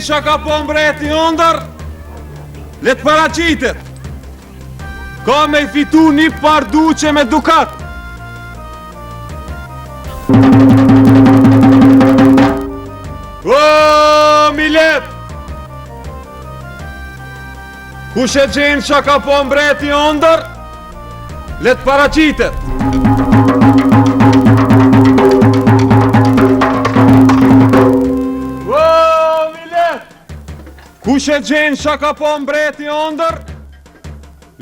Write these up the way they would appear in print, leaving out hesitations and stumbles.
çka ka po mbreti ëndër, le të paraqitet. Ka me fitu një parduqe me dukat. O, Milet! Kush e gjenë çka ka po mbreti ëndër, le të paraqitet. Kush e gjenë çka ka po mbreti ëndër,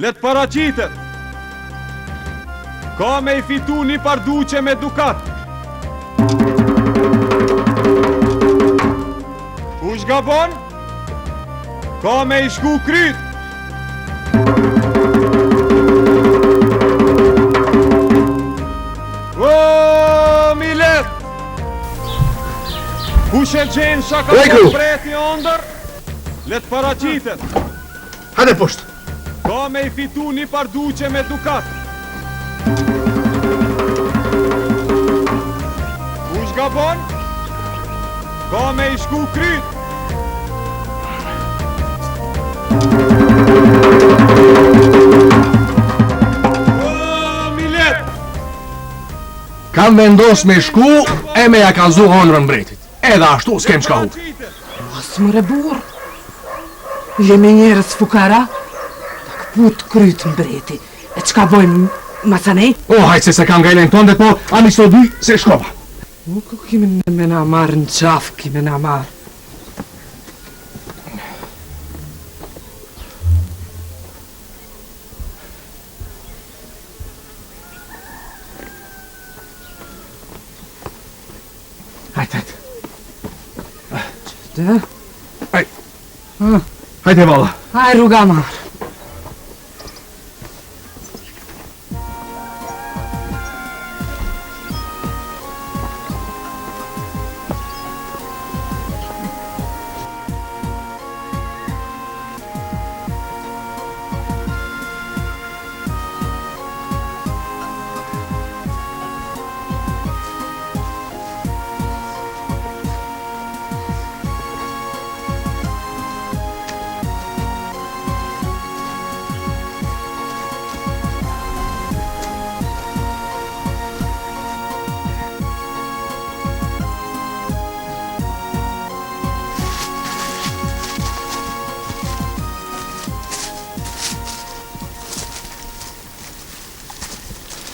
le të paraqitet. Ka me i fitu një parduqe me dukat. Kush gabon, ka me i shku kryt. O, Milet! Kush e gjenë çka ka po mbreti ëndër, le të paraqitet. Hajde poshtë. Ka me i fitu një parduqe me dukat. Kush gabon, ka me i shku kryt. O, Milet! Kam vendos me shku e me ja kalzu honrën mbretit. Edhe ashtu s'kem çka hu. Mos më rebur. Jemi njerëz fukara, ta këput kryt mbreti. E çka bojmë masanej? O, hajtë se kam gajlen tonde, po, a mi s'to dy se shkova. U, ku kime me na marrë në qaf, kime na marrë. Hajtë. Qëtë? Hajde valla. Haj rruga marë.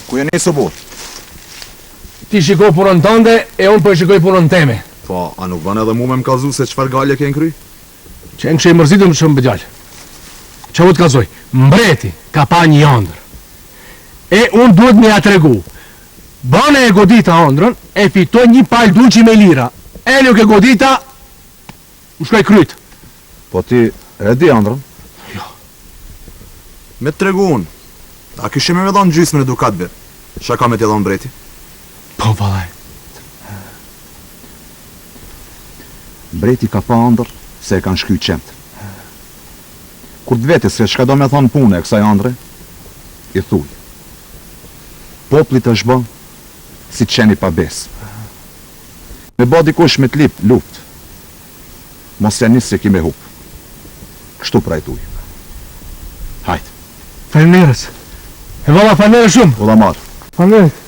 Ku e nisë bur? Ti shikoj punën tënde e unë po e shikoj punën teme. Po, a nuk bën edhe mu me më kalzu se çfarë galje ke në kry? Që në kështë e mërzitur më shumë bëgjallë. Që u të kalzoj, mbreti ka pa një ëndër. E unë duhet me ja tregu. Bane e godita ëndrën, e fitoj një palduqi me lira. E nuk e godita, u shkoj kryt. Po ti e di ëndrën? Jo. Me të tregu unë. A kishe me dhënë gjysmën e dukatve? Çka ka me t'i dhënë mbreti? Po, vallaj. Mbreti ka pa ëndër se e kanë shky qemt. Kur të veti se çka do me thonë punë e kësaj ëndre, i thuj. Poplit është bë si qeni pa bes. Me bë dikush me t'lip luft, mos ja nisë se ki me hup. Kështu prajtuj. Hajt. Faleminderit. E valla faleminderit shumë. U dha marr. Faleminderit.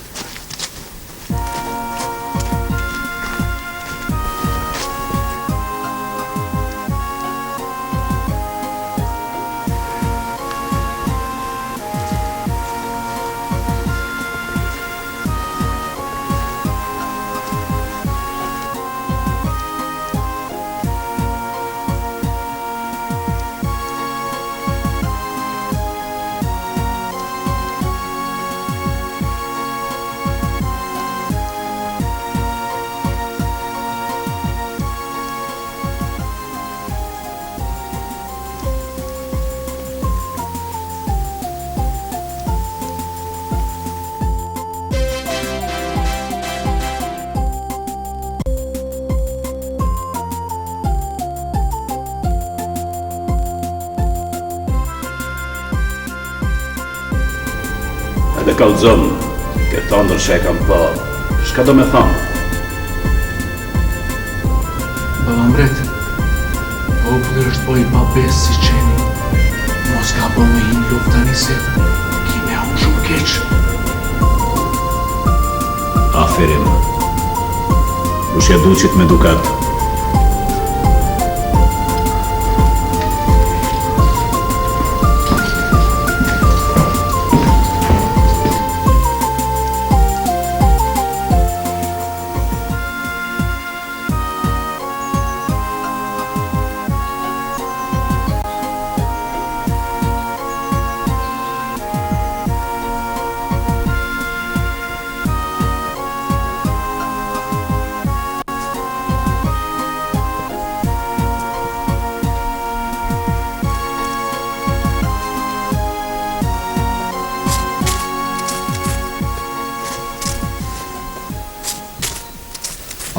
Edhe kallëzëm, këtë ëndër që e kam pa, shka do me thamë? Baba mbret, Populli është po i pabes si qeni. Mos ka bo me hinë luft tani se kime unë shumë keq. Aferin. Ushja duqit me dukat.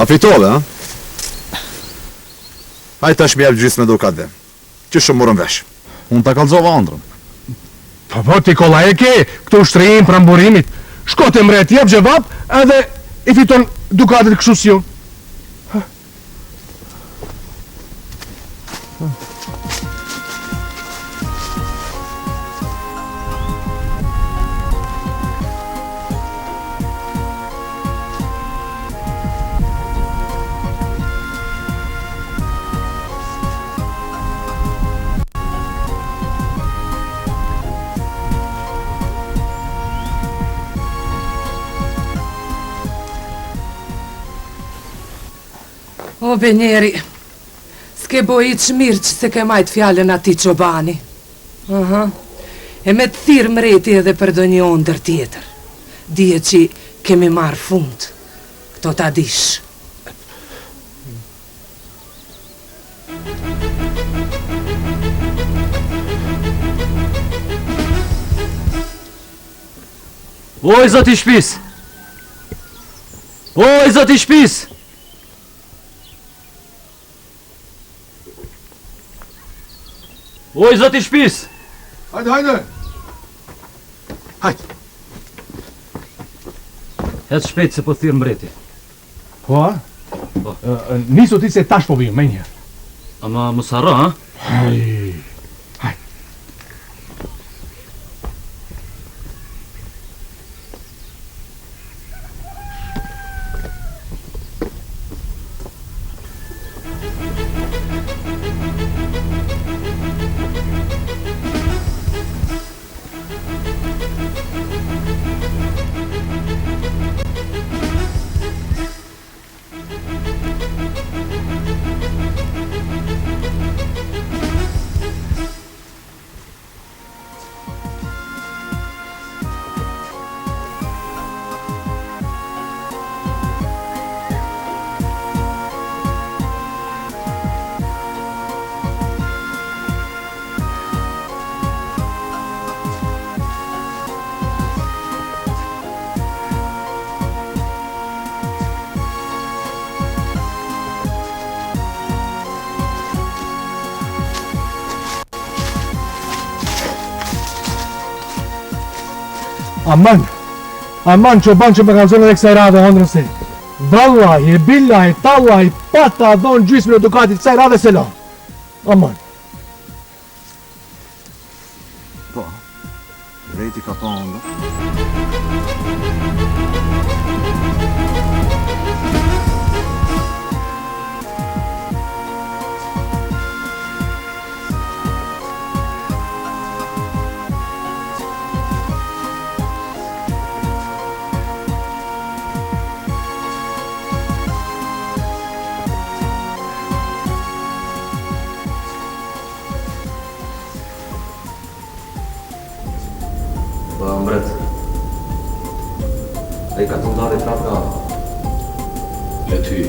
A fitove, ha? Hajtë tash mi jep gjysë me dukatve. Që shumë morën vesh. Unë ta kallzova ëndrën. Po, ti kolla e ke, këtu shtrijim pra mburimit. Shko të mret, jep gjevap, edhe i fiton dukatet kështu si unë. O, Benjeri, s'ke boj i qmirë që se ke majtë fjallën ati qobani. E me të thirë mreti edhe për do një ondër tjetër. Dije që kemi marë fund. Këto ta dish. Oj, zoti shpis! Oj, zoti shpis! Oj, zoti shpis! Hajde! Hajde! Ecë shpejt se po thirë mbreti. Po, a? Po. Nisu ti se tash po vijë, me njerë. Ama mos harro, ha? Hajde! Aman që banë që me kanë zonë dhe kësaj radhe hëndrën se Vallahi, billahi, tallahi, pata dhonë gjysmë në dukatit kësaj radhe se la. Aman. Po, mbreti ka pa ëndër. Po, mbret. Ai ka të ndarë prap nga... E ty.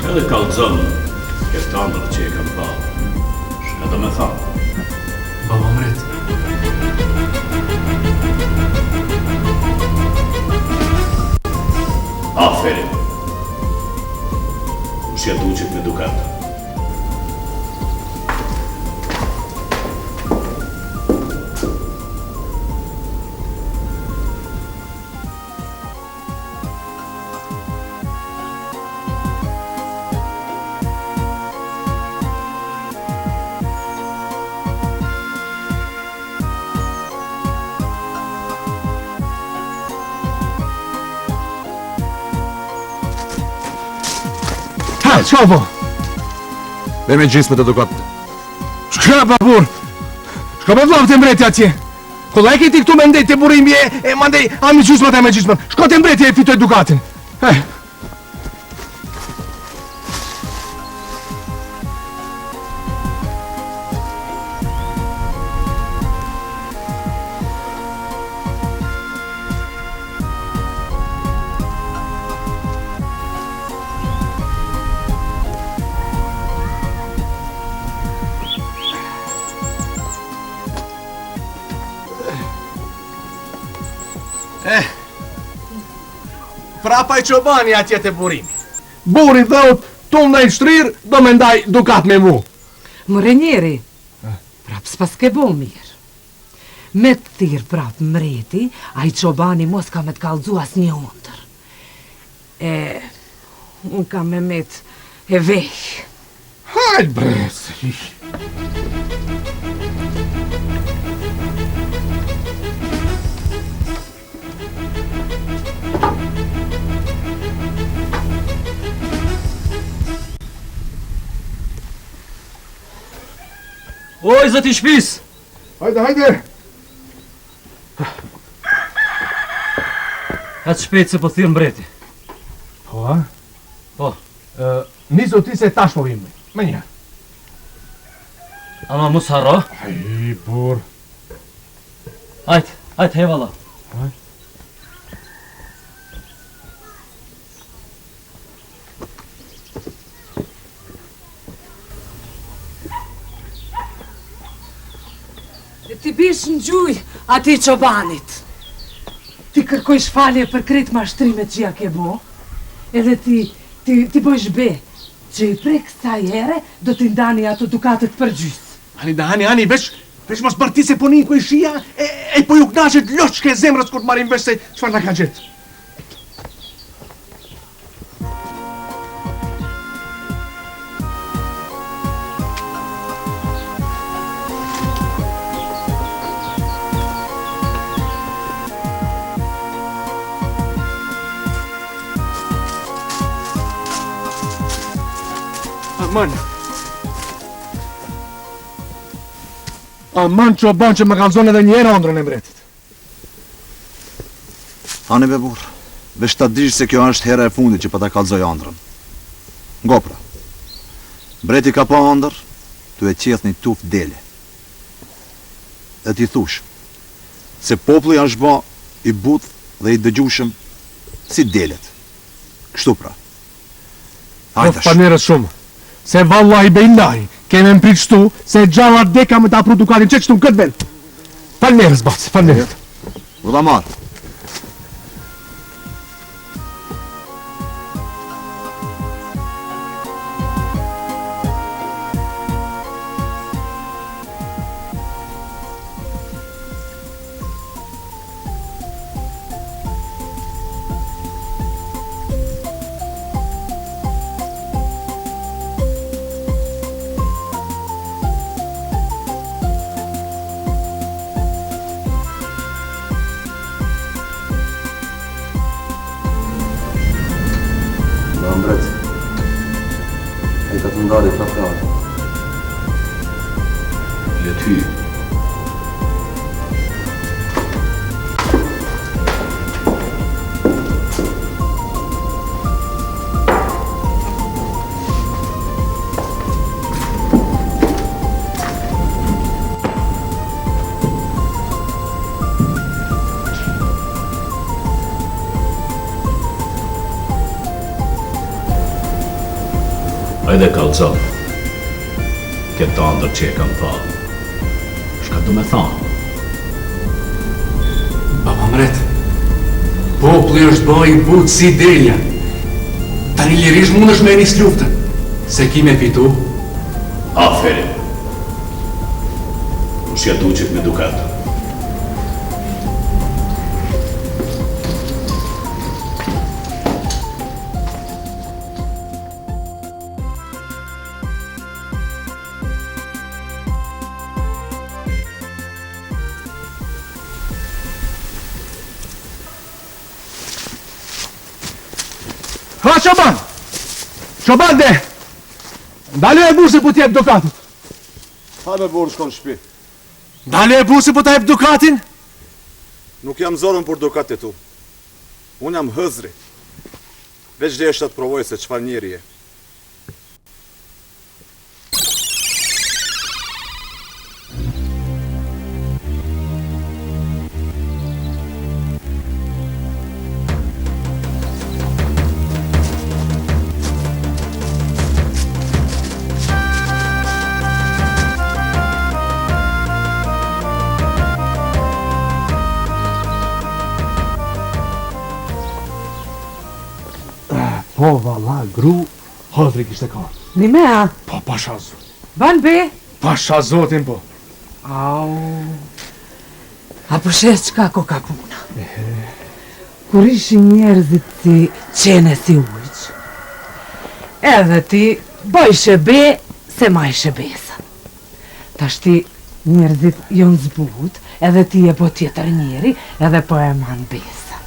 Edhe kallëzon këtë ëndër që e kam pa. Shka do me tha? Baba mret. Aferin. Ushja duqit me dukat. çka po? Dhe me gjismet e dukat. Shka babur? Shka me vlavë të mbreti atje? Kolla e këti këtu me ndej të burimi e mandej ami gjysmat e me gjysmat. Shko të mbreti e fitoj dukatin. Prapa I qobani atje të burimi. Buri thot, tu ndaj shtrir, do me ndaj dukat me mu. Mrenjeri, prap s'pas ke bo mirë. Me të thirë prap mreti, a I qobani mos ka me të kalzu as një ondër. Unë kam me met e vej. Hajt bres. Oj, zëti shpis! Hajde. Atë shpejt se po thirë mbreti. Po, a? Po, Niso ti se tash po vime. Me një. ama mos harro. Ai, bur. Hajt, hevalla. E ti bish në gjuj ati qobanit. Ti kërkoj shfalje për kretë mashtrimet që ja ke bo, edhe ti bojsh be, që I prek sa jere do t'i ndani ato dukatet për gjys. Hani, veç mos bërti se po një ku I shia, e po ju knashet loqke zemrës kur t'marim veç se qëfar nga ka gjithë. Aman qoban që më kalzon edhe njerë ondrën e mbretit. Hani be burr, veç ta dish se kjo është hera e fundit që po ta kallzoj ëndrrën. Ngopra. Mbreti ka pa ëndër, tu e qeth një tuf dele. E ti thush, se populli është ba I buth dhe I dëgjushëm si delet. Kështu pra. Hajtash. Pa njerës shumë, se vallahi bejlahi, keme më prit shtu, se gjalla deka me ta pru dukatin që kështu në këtë vend. Fal njerës, bac, fal njerës. Udhamar. Mbret. Ai ka të ndari trafikatë. Le ty. Hajde kalzo. Këtë ëndër që e kam pa. Shka du me thonë? Baba mret, populli është ba I butë si delja. Tani lirish mund është me nis luftën, se ki me fitu. Aferin. Ushja duqet me dukatë. Ha, qoban! Qoban dhe! Ndale e burse po t'jep dukatit. Ha me burë shkon shpi. Ndale e burse po t'jep dukatin. Nuk jam zorën për dukatit tu. Unë jam hëzri. Veç dhe është të provoj se çfarë njeri je. Po, valla, gru, hëdri kishte ka. Ni mea, Po, pasha zot. ban be? Pasha zotin, po. Au. A përshes qka ko ka puna? Kur ishin njerëzit si qene si ujq, edhe ti bëjshe be se ma ishe besa. Tash ti njerëzit jonë zbut, edhe ti e po tjetër njeri, edhe po e man besa.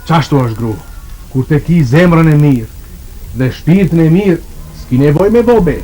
Qashtu është gru, kur te ki zemrën e mirë dhe shpirtin e mirë, s'ki nevoj me bobe.